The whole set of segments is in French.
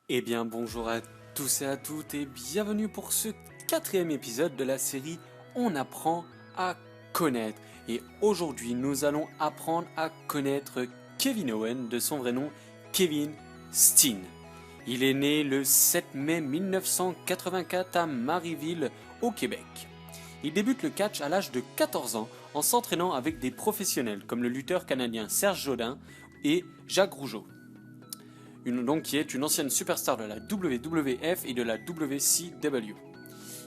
Eh bien bonjour à tous et à toutes et bienvenue pour ce quatrième épisode de la série On apprend à connaître. Et aujourd'hui nous allons apprendre à connaître Kevin Owen, de son vrai nom Kevin Steen. Il est né le 7 mai 1984 à Marieville au Québec. Il débute le catch à l'âge de 14 ans en s'entraînant avec des professionnels comme le lutteur canadien Serge Jodin et Jacques Rougeau. Qui est une ancienne superstar de la WWF et de la WCW.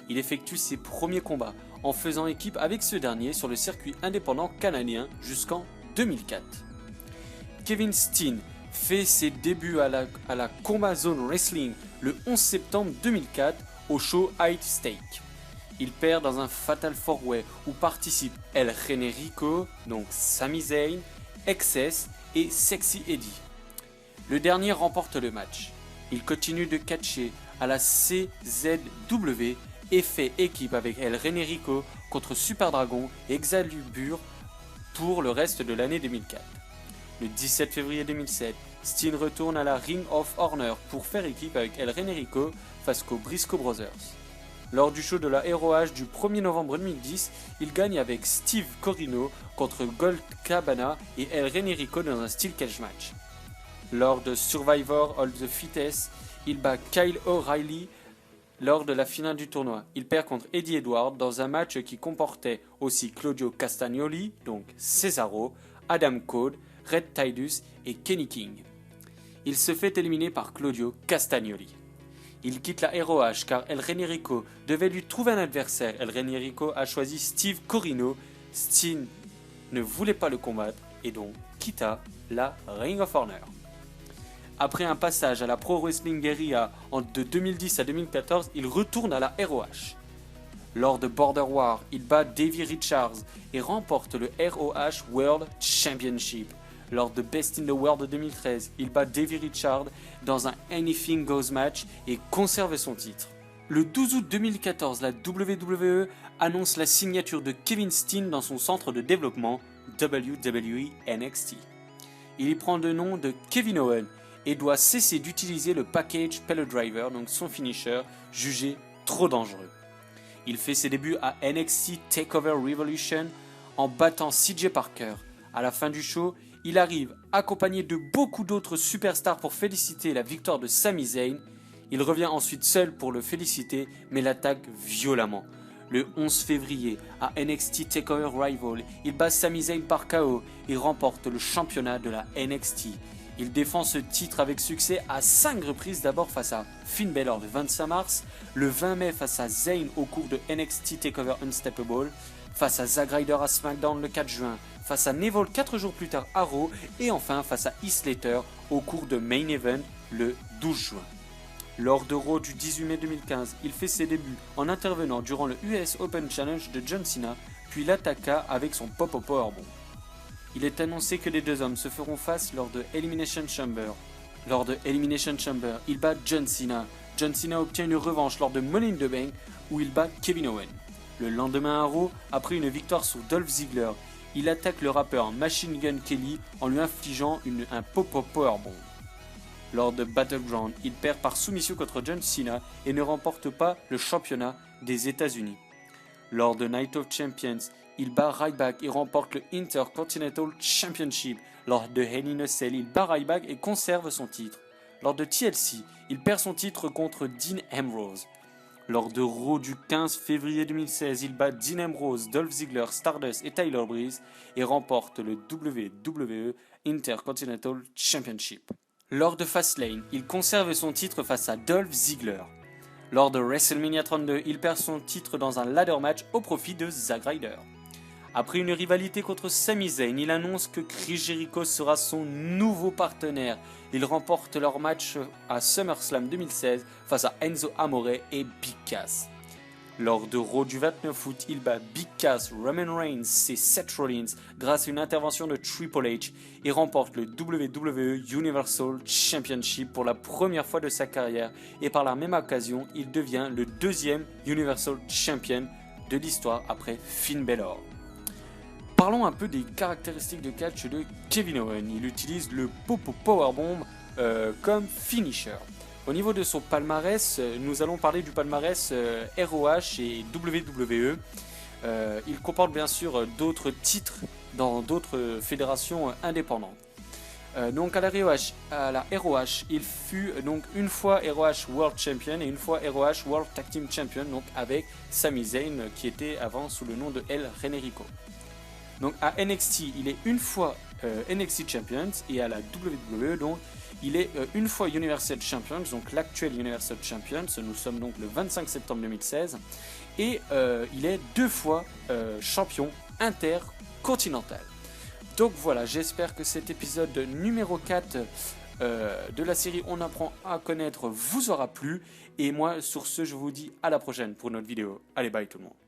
Il effectue ses premiers combats en faisant équipe avec ce dernier sur le circuit indépendant canadien jusqu'en 2004. Kevin Steen fait ses débuts à la Combat Zone Wrestling le 11 septembre 2004 au show High Stake. Il perd dans un Fatal 4-Way où participent El Generico, donc Sami Zayn, XS et Sexy Eddie. Le dernier remporte le match. Il continue de catcher à la CZW et fait équipe avec El Generico contre Super Dragon et Excalibur pour le reste de l'année 2004. Le 17 février 2007, Steen retourne à la Ring of Honor pour faire équipe avec El Generico face aux Briscoe Brothers. Lors du show de la ROH du 1er novembre 2010, il gagne avec Steve Corino contre Colt Cabana et El Generico dans un steel cage match. Lors de Survivor of the Fittest, il bat Kyle O'Reilly lors de la finale du tournoi. Il perd contre Eddie Edwards dans un match qui comportait aussi Claudio Castagnoli, donc Cesaro, Adam Cole, Red Titus et Kenny King. Il se fait éliminer par Claudio Castagnoli. Il quitte la ROH car El Generico devait lui trouver un adversaire. El Generico a choisi Steve Corino. Steen ne voulait pas le combattre et donc quitta la Ring of Honor. Après un passage à la Pro Wrestling Guerrilla de 2010 à 2014, il retourne à la ROH. Lors de Border War, il bat Davey Richards et remporte le ROH World Championship. Lors de Best in the World de 2013, il bat Davey Richards dans un Anything Goes match et conserve son titre. Le 12 août 2014, la WWE annonce la signature de Kevin Steen dans son centre de développement WWE NXT. Il y prend le nom de Kevin Owen et doit cesser d'utiliser le package Pellet Driver, donc son finisher, jugé trop dangereux. Il fait ses débuts à NXT TakeOver Revolution en battant CJ Parker. À la fin du show, il arrive accompagné de beaucoup d'autres superstars pour féliciter la victoire de Sami Zayn. Il revient ensuite seul pour le féliciter, mais l'attaque violemment. Le 11 février, à NXT TakeOver Rival, il bat Sami Zayn par KO et remporte le championnat de la NXT. Il défend ce titre avec succès à 5 reprises, d'abord face à Finn Balor le 25 mars, le 20 mai face à Zayn au cours de NXT TakeOver Unstoppable, face à Zack Ryder à SmackDown le 4 juin, face à Neville 4 jours plus tard à Raw et enfin face à Heath Slater au cours de Main Event le 12 juin. Lors de Raw du 18 mai 2015, il fait ses débuts en intervenant durant le US Open Challenge de John Cena, puis l'attaqua avec son Pop-Up Powerbomb. Il est annoncé que les deux hommes se feront face lors de Elimination Chamber. Lors de Elimination Chamber, il bat John Cena. John Cena obtient une revanche lors de Money in the Bank où il bat Kevin Owen. Le lendemain à Raw, après une victoire sur Dolph Ziggler, il attaque le rappeur Machine Gun Kelly en lui infligeant un Pop-Up Powerbomb. Lors de Battleground, il perd par soumission contre John Cena et ne remporte pas le championnat des États-Unis. Lors de Night of Champions, il bat Ryback et remporte le Intercontinental Championship. Lors de Hell in a Cell, il bat Ryback et conserve son titre. Lors de TLC, il perd son titre contre Dean Ambrose. Lors de Raw du 15 février 2016, il bat Dean Ambrose, Dolph Ziggler, Stardust et Tyler Breeze et remporte le WWE Intercontinental Championship. Lors de Fastlane, il conserve son titre face à Dolph Ziggler. Lors de WrestleMania 32, il perd son titre dans un ladder match au profit de Zack Ryder. Après une rivalité contre Sami Zayn, il annonce que Chris Jericho sera son nouveau partenaire. Ils remportent leur match à SummerSlam 2016 face à Enzo Amore et Big Cass. Lors de Raw du 29 août, il bat Big Cass, Roman Reigns et Seth Rollins grâce à une intervention de Triple H et remporte le WWE Universal Championship pour la première fois de sa carrière et par la même occasion, il devient le deuxième Universal Champion de l'histoire après Finn Balor. Parlons un peu des caractéristiques de catch de Kevin Owens. Il utilise le Pop-Up Powerbomb comme finisher. Au niveau de son palmarès, nous allons parler du palmarès ROH et WWE. Il comporte bien sûr d'autres titres dans d'autres fédérations indépendantes. Donc à la ROH, il fut donc une fois ROH World Champion et une fois ROH World Tag Team Champion, donc avec Sami Zayn qui était avant sous le nom de El Generico. Donc à NXT, il est une fois NXT Champions et à la WWE, donc il est une fois Universal Champions, donc l'actuel Universal Champions. Nous sommes donc le 25 septembre 2016 et il est 2 fois champion intercontinental. Donc voilà, j'espère que cet épisode numéro 4 de la série On apprend à connaître vous aura plu. Et moi, sur ce, je vous dis à la prochaine pour notre vidéo. Allez, bye tout le monde.